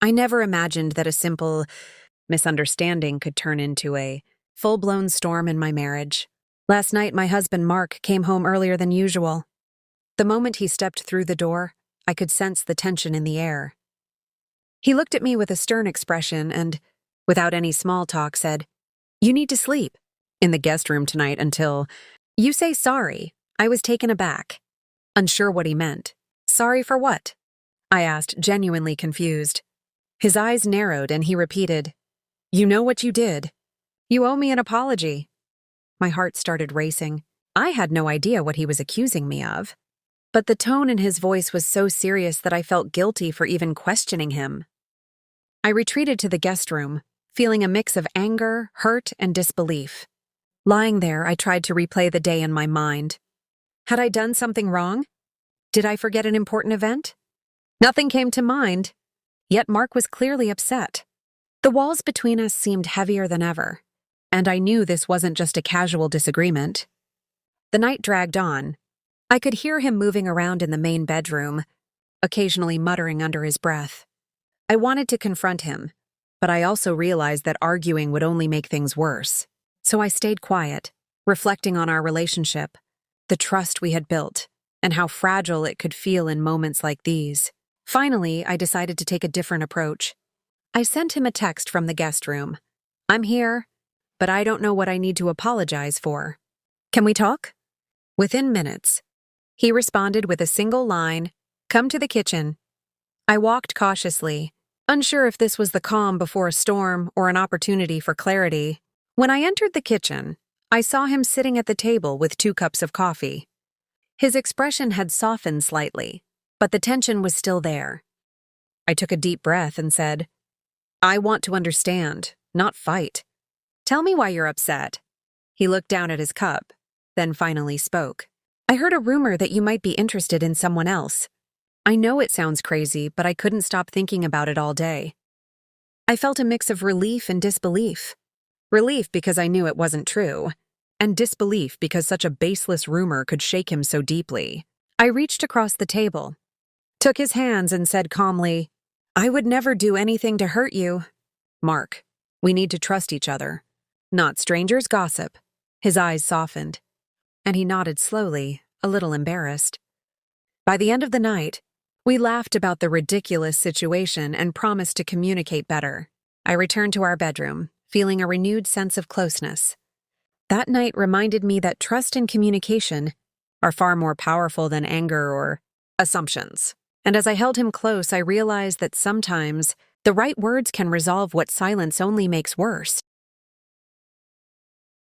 I never imagined that a simple misunderstanding could turn into a full-blown storm in my marriage. Last night, my husband Mark came home earlier than usual. The moment he stepped through the door, I could sense the tension in the air. He looked at me with a stern expression and, without any small talk, said, "You need to sleep in the guest room tonight until you say sorry." I was taken aback, unsure what he meant. "Sorry for what?" I asked, genuinely confused. His eyes narrowed and he repeated, "You know what you did. You owe me an apology." My heart started racing. I had no idea what he was accusing me of. But the tone in his voice was so serious that I felt guilty for even questioning him. I retreated to the guest room, feeling a mix of anger, hurt, and disbelief. Lying there, I tried to replay the day in my mind. Had I done something wrong? Did I forget an important event? Nothing came to mind. Yet Mark was clearly upset. The walls between us seemed heavier than ever, and I knew this wasn't just a casual disagreement. The night dragged on. I could hear him moving around in the main bedroom, occasionally muttering under his breath. I wanted to confront him, but I also realized that arguing would only make things worse. So I stayed quiet, reflecting on our relationship, the trust we had built, and how fragile it could feel in moments like these. Finally, I decided to take a different approach. I sent him a text from the guest room. "I'm here, but I don't know what I need to apologize for. Can we talk?" Within minutes, he responded with a single line, "Come to the kitchen." I walked cautiously, unsure if this was the calm before a storm or an opportunity for clarity. When I entered the kitchen, I saw him sitting at the table with 2 cups of coffee. His expression had softened slightly, but the tension was still there. I took a deep breath and said, "I want to understand, not fight. Tell me why you're upset." He looked down at his cup, then finally spoke. "I heard a rumor that you might be interested in someone else. I know it sounds crazy, but I couldn't stop thinking about it all day." I felt a mix of relief and disbelief. Relief because I knew it wasn't true, and disbelief because such a baseless rumor could shake him so deeply. I reached across the table, took his hands and said calmly, "I would never do anything to hurt you. Mark, we need to trust each other, not strangers' gossip." His eyes softened, and he nodded slowly, a little embarrassed. By the end of the night, we laughed about the ridiculous situation and promised to communicate better. I returned to our bedroom, feeling a renewed sense of closeness. That night reminded me that trust and communication are far more powerful than anger or assumptions. And as I held him close, I realized that sometimes the right words can resolve what silence only makes worse.